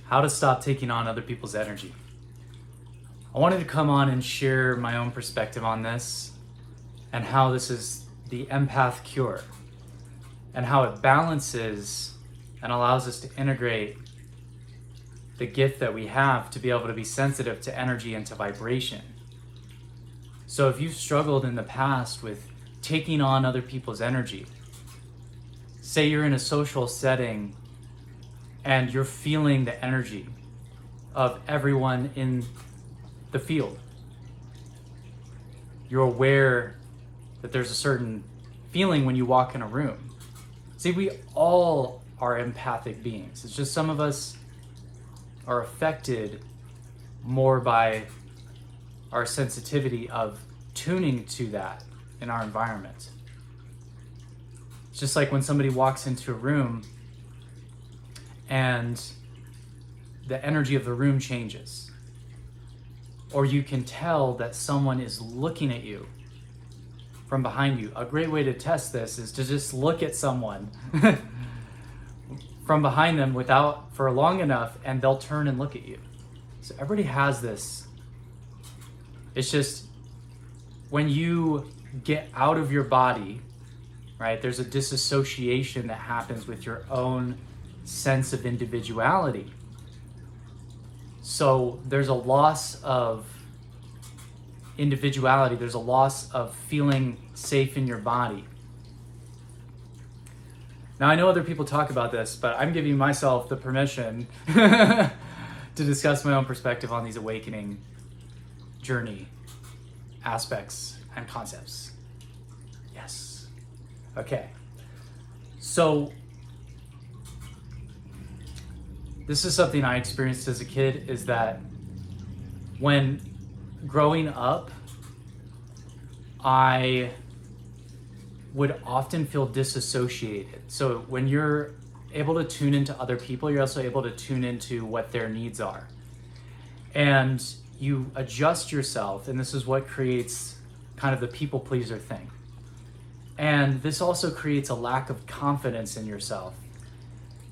How to stop taking on other people's energy. I wanted to come on and share my own perspective on this and how this is the empath cure and how it balances and allows us to integrate the gift that we have to be able to be sensitive to energy and to vibration. So if you've struggled in the past with taking on other people's energy, say you're in a social setting and you're feeling the energy of everyone in the field. You're aware that there's a certain feeling when you walk in a room. See, we all are empathic beings. It's just some of us are affected more by our sensitivity of tuning to that in our environment. It's just like when somebody walks into a room and the energy of the room changes. Or you can tell that someone is looking at you from behind you. A great way to test this is to just look at someone from behind them for long enough, and they'll turn and look at you. So everybody has this. It's just when you get out of your body, right, there's a disassociation that happens with your own sense of individuality. So there's a loss of individuality, there's a loss of feeling safe in your body. Now I know other people talk about this, but I'm giving myself the permission to discuss my own perspective on these awakening journey aspects and concepts. Yes. Okay. So this is something I experienced as a kid, is that when growing up, I would often feel disassociated. So when you're able to tune into other people, you're also able to tune into what their needs are. And you adjust yourself, and this is what creates kind of the people pleaser thing. And this also creates a lack of confidence in yourself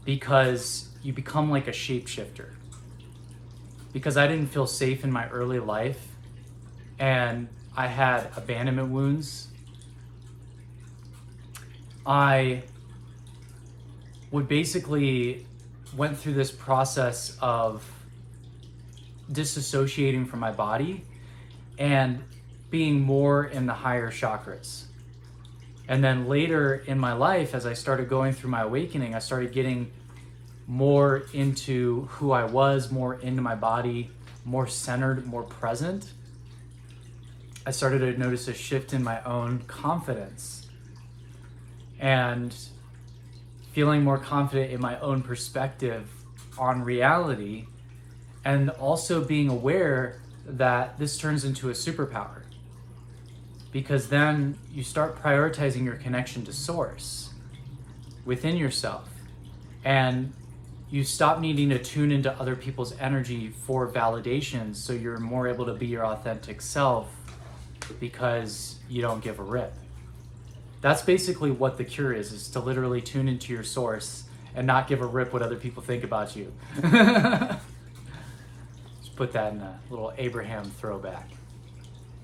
because you become like a shapeshifter. Because I didn't feel safe in my early life and I had abandonment wounds, I would basically went through this process of disassociating from my body and being more in the higher chakras. And then later in my life, as I started going through my awakening, I started getting more into who I was, more into my body, more centered, more present. I started to notice a shift in my own confidence and feeling more confident in my own perspective on reality, and also being aware that this turns into a superpower, because then you start prioritizing your connection to source within yourself, and you stop needing to tune into other people's energy for validation, so you're more able to be your authentic self because you don't give a rip. That's basically what the cure is to literally tune into your source and not give a rip what other people think about you. Just put that in a little Abraham throwback.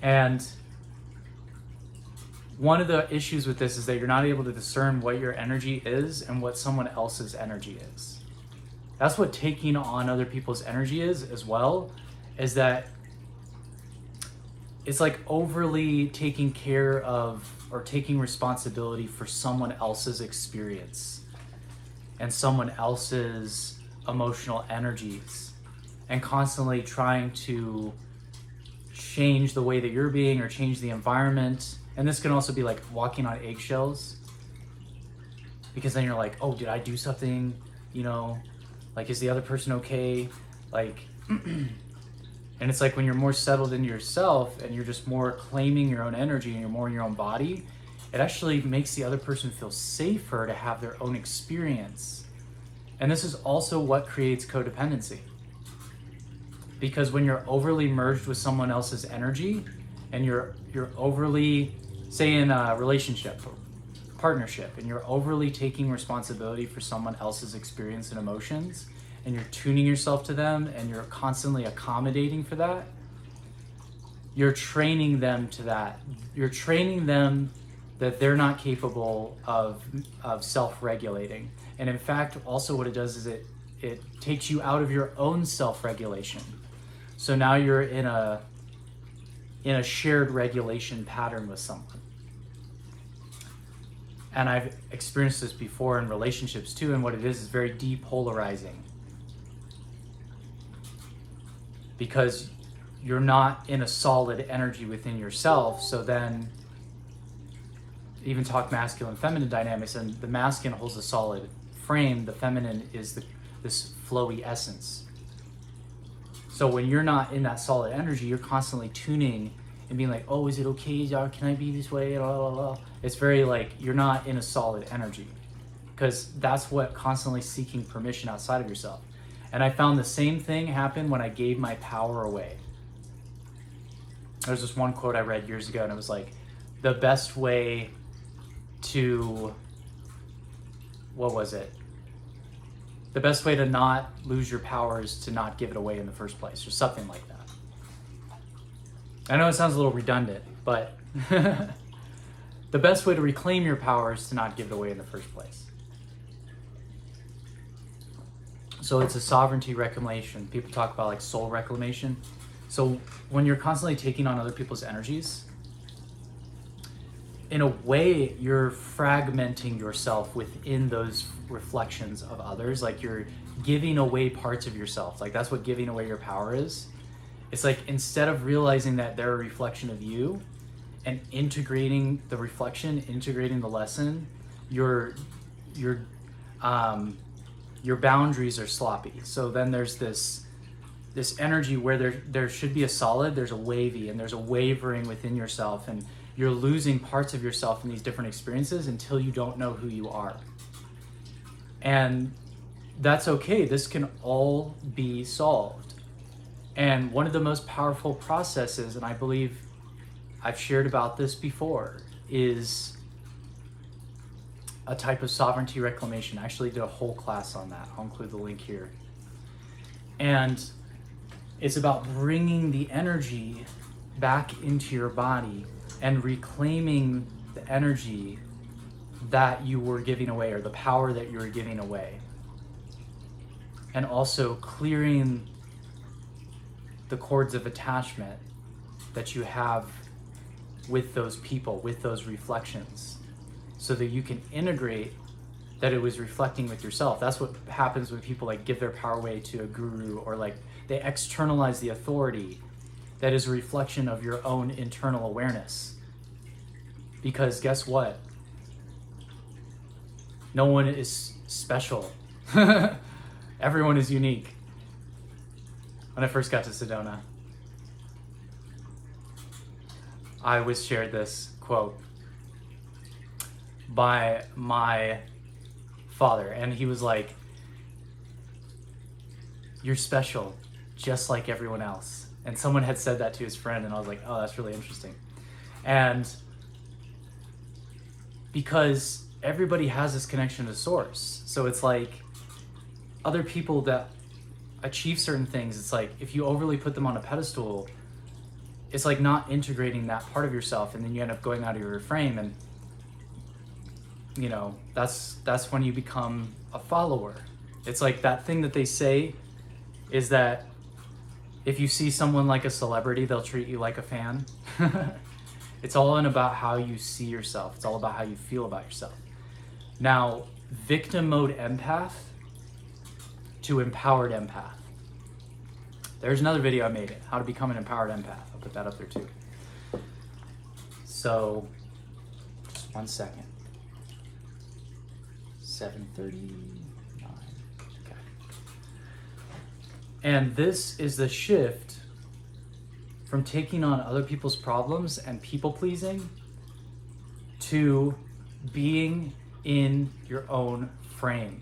And one of the issues with this is that you're not able to discern what your energy is and what someone else's energy is. That's what taking on other people's energy is as well, is that it's like overly taking care of or taking responsibility for someone else's experience and someone else's emotional energies, and constantly trying to change the way that you're being or change the environment. And this can also be like walking on eggshells, because then you're like, oh, did I do something? You know, like, is the other person okay? Like, and it's like when you're more settled in yourself and you're just more claiming your own energy and you're more in your own body, it actually makes the other person feel safer to have their own experience. And this is also what creates codependency. Because when you're overly merged with someone else's energy and you're overly, say in a relationship or partnership, and you're overly taking responsibility for someone else's experience and emotions, and you're tuning yourself to them and you're constantly accommodating for that, you're training them to that. You're training them that they're not capable of self-regulating. And in fact, also what it does is it takes you out of your own self-regulation. So now you're in a shared regulation pattern with someone. And I've experienced this before in relationships too, and what it is very depolarizing. Because you're not in a solid energy within yourself, so then even talk masculine feminine dynamics, and the masculine holds a solid frame, the feminine is this flowy essence. So when you're not in that solid energy, you're constantly tuning and being like, oh, is it okay? Can I be this way? Blah, blah, blah. It's very like, you're not in a solid energy, because that's what constantly seeking permission outside of yourself. And I found the same thing happen when I gave my power away. There's this one quote I read years ago, and it was like, the best way to, what was it? The best way to not lose your power is to not give it away in the first place, or something like that. I know it sounds a little redundant, but the best way to reclaim your power is to not give it away in the first place. So it's a sovereignty reclamation. People talk about like soul reclamation. So when you're constantly taking on other people's energies, in a way, you're fragmenting yourself within those reflections of others. Like you're giving away parts of yourself. Like that's what giving away your power is. It's like, instead of realizing that they're a reflection of you and integrating the reflection, integrating the lesson, your boundaries are sloppy. So then there's this energy where there should be a solid, there's a wavy, and there's a wavering within yourself, and you're losing parts of yourself in these different experiences until you don't know who you are. And that's okay. This can all be solved. And one of the most powerful processes, and I believe I've shared about this before, is a type of sovereignty reclamation. I actually did a whole class on that. I'll include the link here. And it's about bringing the energy back into your body and reclaiming the energy that you were giving away, or the power that you were giving away. And also clearing the cords of attachment that you have with those people, with those reflections, so that you can integrate that it was reflecting with yourself. That's what happens when people like give their power away to a guru, or like they externalize the authority that is a reflection of your own internal awareness. Because guess what? No one is special. Everyone is unique. When I first got to Sedona, I was shared this quote by my father, and he was like, "You're special, just like everyone else." And someone had said that to his friend, and I was like, "Oh, that's really interesting." And because everybody has this connection to source, so it's like other people that achieve certain things, it's like if you overly put them on a pedestal, it's like not integrating that part of yourself, and then you end up going out of your frame, and you know, that's when you become a follower. It's like that thing that they say is that if you see someone like a celebrity, they'll treat you like a fan. It's all about how you see yourself. It's all about how you feel about yourself. Now, victim mode empath to empowered empath. There's another video I made, how to become an empowered empath. I'll put that up there too. So, just 1 second. 7:39. Okay. And this is the shift from taking on other people's problems and people pleasing to being in your own frame.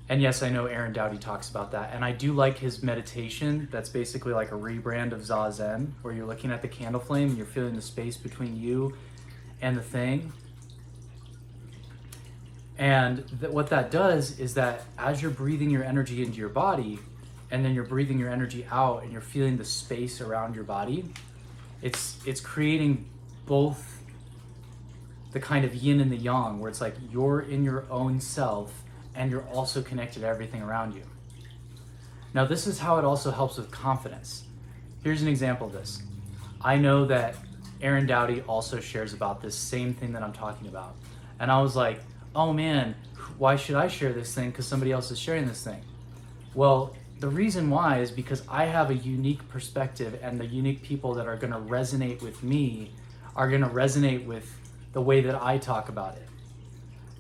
And yes, I know Aaron Dowdy talks about that. And I do like his meditation. That's basically like a rebrand of Zen, where you're looking at the candle flame and you're feeling the space between you and the thing. And what that does is that as you're breathing your energy into your body, and then you're breathing your energy out, and you're feeling the space around your body, it's creating both the kind of yin and the yang, where it's like you're in your own self and you're also connected to everything around you. Now, this is how it also helps with confidence. Here's an example of this. I know that Aaron Dowdy also shares about this same thing that I'm talking about. And I was like, oh man, why should I share this thing? Because somebody else is sharing this thing. Well, the reason why is because I have a unique perspective, and the unique people that are going to resonate with me are going to resonate with the way that I talk about it.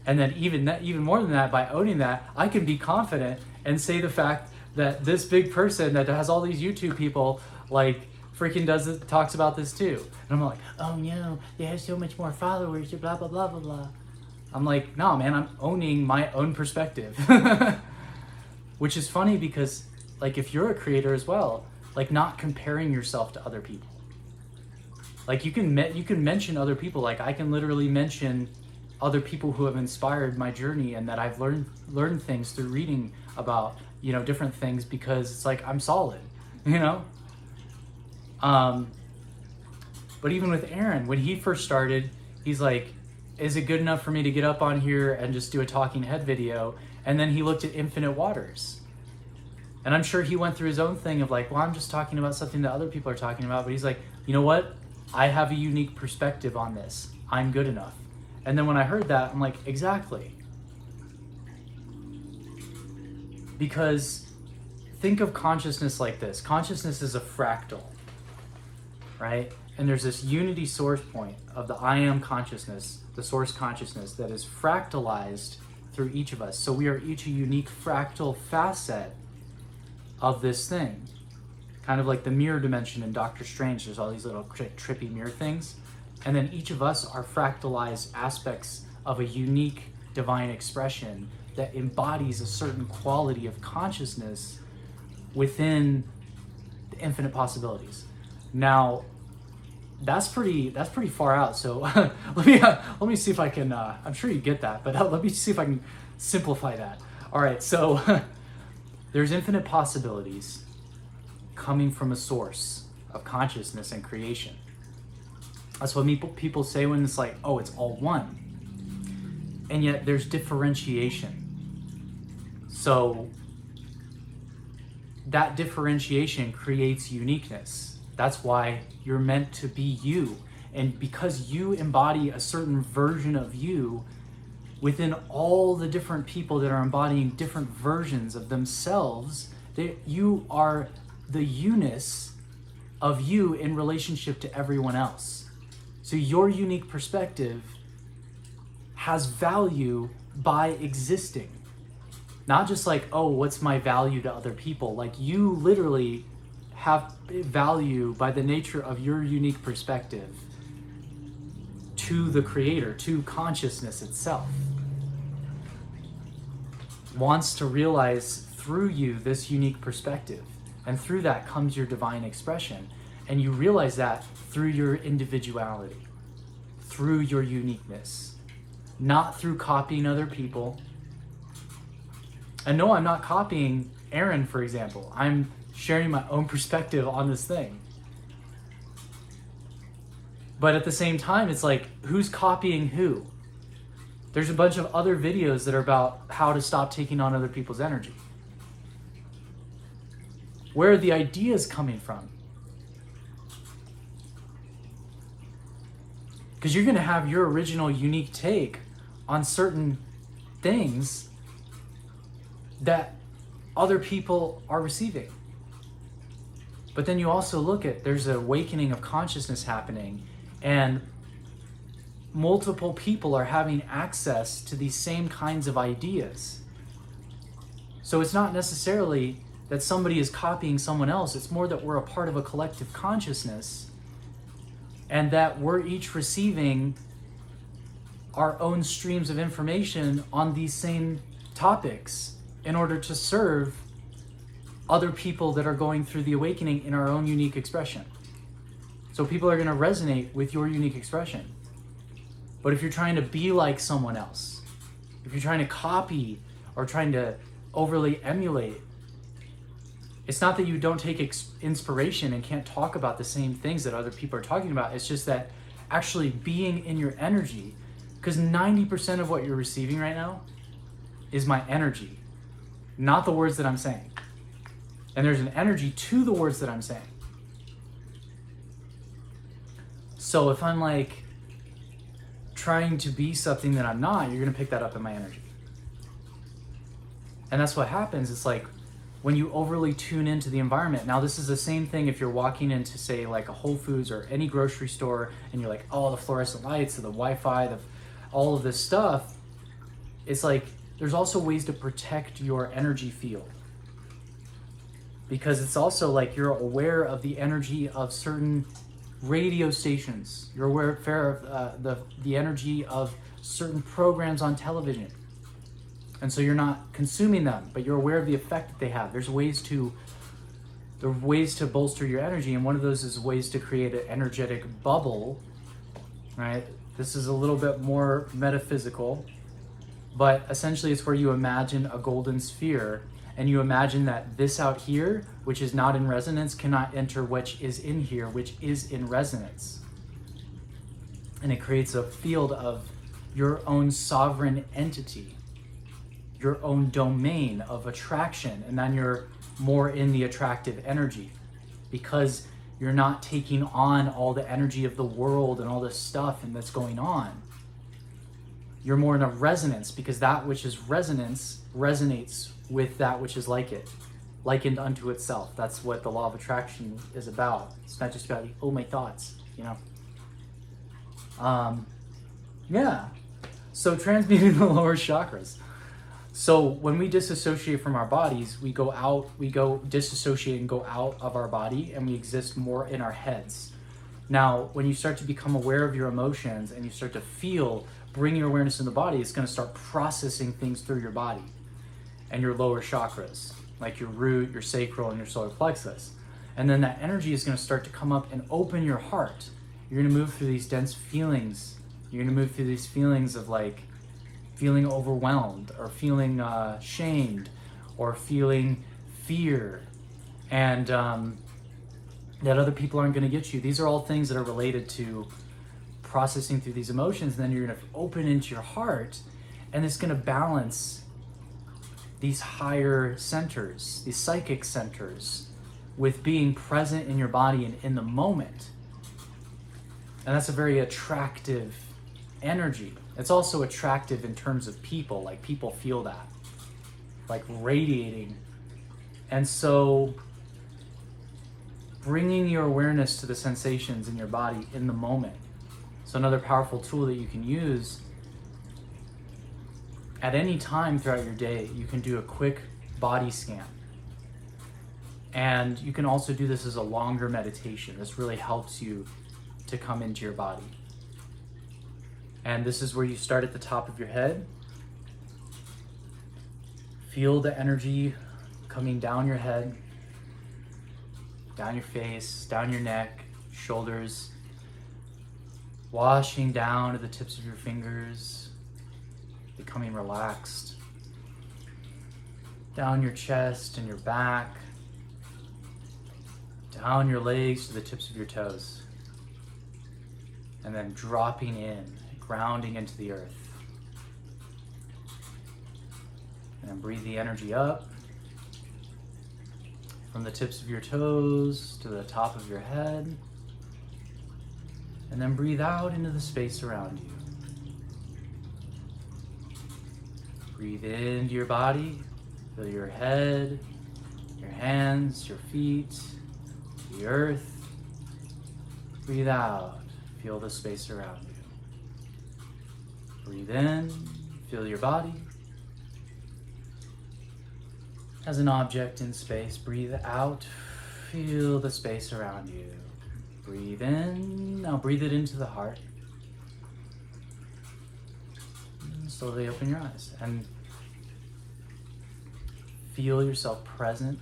And then even more than that, by owning that, I can be confident and say the fact that this big person that has all these YouTube people like freaking talks about this too. And I'm like, oh no, they have so much more followers, blah, blah, blah, blah, blah. I'm like, no, man, I'm owning my own perspective. Which is funny because, like, if you're a creator as well, like, not comparing yourself to other people. Like, you can mention other people. Like, I can literally mention other people who have inspired my journey and that I've learned things through reading about, you know, different things, because it's like, I'm solid, you know? But even with Aaron, when he first started, he's like, is it good enough for me to get up on here and just do a talking head video? And then he looked at Infinite Waters. And I'm sure he went through his own thing of like, well, I'm just talking about something that other people are talking about. But he's like, you know what? I have a unique perspective on this. I'm good enough. And then when I heard that, I'm like, exactly. Because think of consciousness like this. Consciousness is a fractal, right? And there's this unity source point of the I am consciousness, the source consciousness, that is fractalized through each of us. So we are each a unique fractal facet of this thing. Kind of like the mirror dimension in Doctor Strange. There's all these little trippy mirror things. And then each of us are fractalized aspects of a unique divine expression that embodies a certain quality of consciousness within the infinite possibilities. Now, that's pretty far out. So let me see if I can. I'm sure you get that, but let me see if I can simplify that. All right, so there's infinite possibilities coming from a source of consciousness and creation. That's what people say when it's like, oh, it's all one. And yet there's differentiation. So that differentiation creates uniqueness. That's why you're meant to be you. And because you embody a certain version of you within all the different people that are embodying different versions of themselves, you are the unus of you in relationship to everyone else. So your unique perspective has value by existing. Not just like, oh, what's my value to other people? Like, you literally have value by the nature of your unique perspective to the creator, to consciousness itself. Wants to realize through you this unique perspective. And through that comes your divine expression. And you realize that through your individuality, through your uniqueness, not through copying other people. And no, I'm not copying Aaron, for example. I'm sharing my own perspective on this thing. But at the same time, it's like, who's copying who? There's a bunch of other videos that are about how to stop taking on other people's energy. Where are the ideas coming from? Because you're going to have your original unique take on certain things that other people are receiving. But then you also look at, there's an awakening of consciousness happening, and multiple people are having access to these same kinds of ideas. So it's not necessarily that somebody is copying someone else. It's more that we're a part of a collective consciousness, and that we're each receiving our own streams of information on these same topics in order to serve other people that are going through the awakening in our own unique expression. So people are going to resonate with your unique expression. But if you're trying to be like someone else, if you're trying to copy or trying to overly emulate, it's not that you don't take inspiration and can't talk about the same things that other people are talking about. It's just that actually being in your energy, because 90% of what you're receiving right now is my energy, not the words that I'm saying. And there's an energy to the words that I'm saying. So if I'm like trying to be something that I'm not, you're gonna pick that up in my energy. And that's what happens. It's like when you overly tune into the environment. Now this is the same thing if you're walking into, say, like a Whole Foods or any grocery store, and you're like, oh, the fluorescent lights, the Wi-Fi, all of this stuff. It's like there's also ways to protect your energy field, because it's also like you're aware of the energy of certain radio stations. You're aware of the energy of certain programs on television. And so you're not consuming them, but you're aware of the effect that they have. There are ways to bolster your energy, and one of those is ways to create an energetic bubble, right? This is a little bit more metaphysical, but essentially it's where you imagine a golden sphere, and you imagine that this out here, which is not in resonance, cannot enter which is in here, which is in resonance. And it creates a field of your own sovereign entity, your own domain of attraction, and then you're more in the attractive energy because you're not taking on all the energy of the world and all this stuff and that's going on. You're more in a resonance because that which is resonance resonates with that which is like it, likened unto itself. That's what the law of attraction is about. It's not just about, oh, my thoughts, you know. Yeah. So transmuting the lower chakras. So when we disassociate from our bodies, we go disassociate and go out of our body, and we exist more in our heads. Now, when you start to become aware of your emotions and you start to feel, bring your awareness in the body, it's going to start processing things through your body and your lower chakras, like your root, your sacral, and your solar plexus. And then that energy is going to start to come up and open your heart. You're going to move through these dense feelings. You're going to move through these feelings of like feeling overwhelmed or feeling shamed or feeling fear, and that other people aren't going to get you. These are all things that are related to processing through these emotions. And then you're going to open into your heart, and it's going to balance these higher centers, these psychic centers, with being present in your body and in the moment. And that's a very attractive energy. It's also attractive in terms of people, like people feel that, like radiating. And so bringing your awareness to the sensations in your body in the moment. So another powerful tool that you can use at any time throughout your day, you can do a quick body scan. And you can also do this as a longer meditation. This really helps you to come into your body. And this is where you start at the top of your head. Feel the energy coming down your head, down your face, down your neck, shoulders, washing down to the tips of your fingers, becoming relaxed, down your chest and your back, down your legs to the tips of your toes, and then dropping in, grounding into the earth. And then breathe the energy up from the tips of your toes to the top of your head. And then breathe out into the space around you. Breathe into your body, feel your head, your hands, your feet, the earth. Breathe out, feel the space around you. Breathe in, feel your body as an object in space. Breathe out, feel the space around you. Breathe in, now breathe it into the heart. And slowly open your eyes and feel yourself present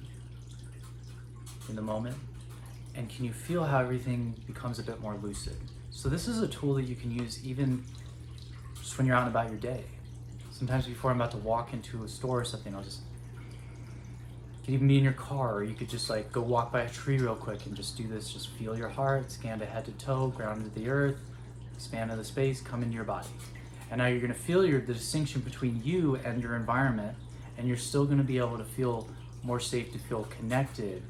in the moment. And can you feel how everything becomes a bit more lucid? So this is a tool that you can use even just when you're out and about your day. Sometimes before I'm about to walk into a store or something, I'll just, it could even be in your car, or you could just like go walk by a tree real quick and just do this. Just feel your heart, scan to head to toe, ground into the earth, expand into the space, come into your body. And now you're going to feel the distinction between you and your environment, and you're still going to be able to feel more safe, to feel connected.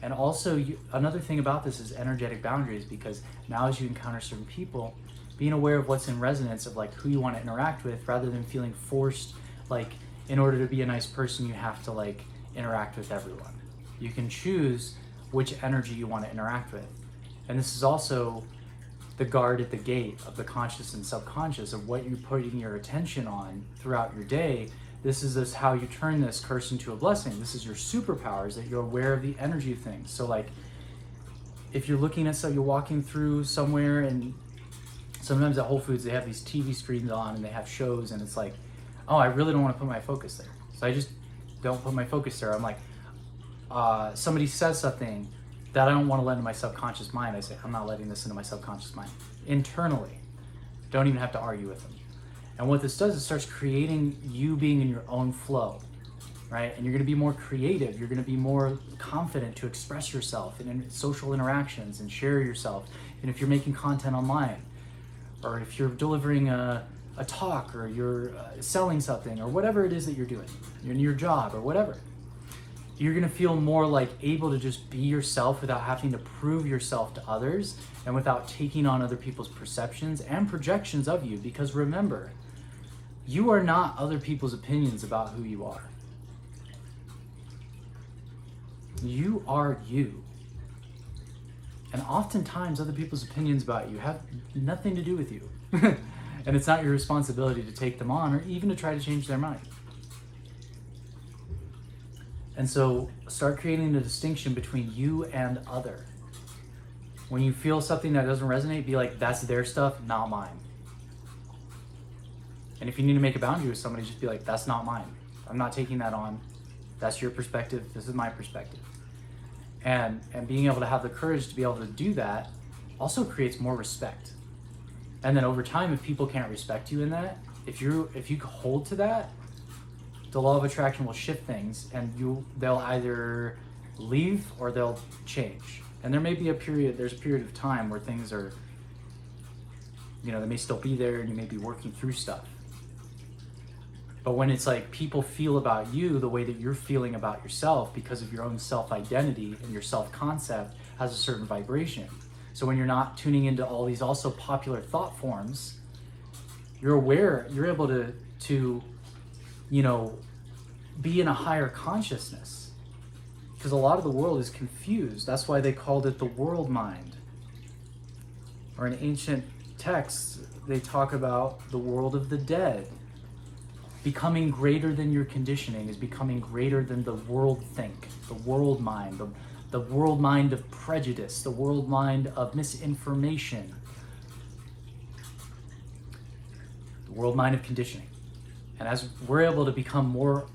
And also, another thing about this is energetic boundaries, because now as you encounter certain people, being aware of what's in resonance of like who you want to interact with, rather than feeling forced, like in order to be a nice person, you have to like interact with everyone. You can choose which energy you want to interact with. And this is also the guard at the gate of the conscious and subconscious of what you're putting your attention on throughout your day. This is how you turn this curse into a blessing. This is your superpowers, that you're aware of the energy of things. So like, if you're looking at you're walking through somewhere, and sometimes at Whole Foods, they have these TV screens on and they have shows, and it's like, oh, I really don't want to put my focus there. So I just don't put my focus there. I'm like, somebody says something that I don't want to let into my subconscious mind. I say, I'm not letting this into my subconscious mind. Internally, don't even have to argue with them. And what this does is starts creating you being in your own flow, right? And you're going to be more creative. You're going to be more confident to express yourself in social interactions and share yourself. And if you're making content online, or if you're delivering a talk, or you're selling something, or whatever it is that you're doing, you're in your job or whatever, you're going to feel more like able to just be yourself without having to prove yourself to others, and without taking on other people's perceptions and projections of you. Because remember, you are not other people's opinions about who you are. You are you. And oftentimes other people's opinions about you have nothing to do with you. And it's not your responsibility to take them on, or even to try to change their mind. And so start creating the distinction between you and other. When you feel something that doesn't resonate, be like, that's their stuff, not mine. And if you need to make a boundary with somebody, just be like, that's not mine. I'm not taking that on. That's your perspective. This is my perspective. And being able to have the courage to be able to do that also creates more respect. And then over time, if people can't respect you in that, if you hold to that, the law of attraction will shift things, and they'll either leave or they'll change. And there may be there's a period of time where things are, they may still be there, and you may be working through stuff. But when it's like people feel about you the way that you're feeling about yourself, because of your own self-identity, and your self-concept has a certain vibration. So when you're not tuning into all these also popular thought forms, you're aware, you're able to be in a higher consciousness. Because a lot of the world is confused. That's why they called it the world mind. Or in ancient texts, they talk about the world of the dead. Becoming greater than your conditioning is becoming greater than the world think, the world mind, the world mind of prejudice, the world mind of misinformation, the world mind of conditioning. And as we're able to become more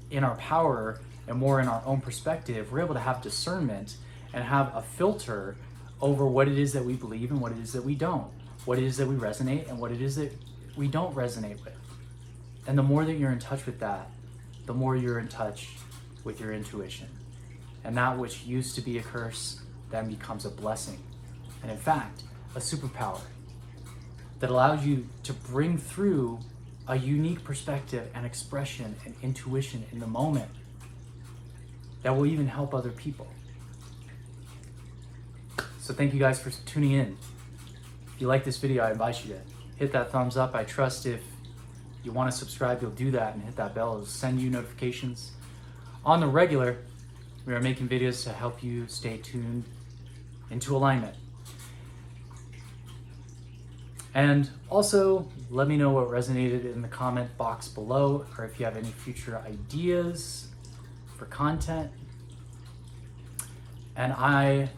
in our power and more in our own perspective, we're able to have discernment and have a filter over what it is that we believe and what it is that we don't, what it is that we resonate and what it is that we don't resonate with. And the more that you're in touch with that, the more you're in touch with your intuition. And that which used to be a curse then becomes a blessing. And in fact, a superpower that allows you to bring through a unique perspective and expression and intuition in the moment that will even help other people. So thank you guys for tuning in. If you like this video, I invite you to hit that thumbs up. I trust if you want to subscribe, you'll do that, and hit that bell. It'll send you notifications on the regular. We are making videos to help you stay tuned into alignment. And also, let me know what resonated in the comment box below, or if you have any future ideas for content. And I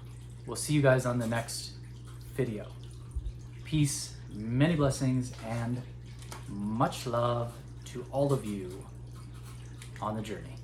will see you guys on the next video. Peace, many blessings, and much love to all of you on the journey.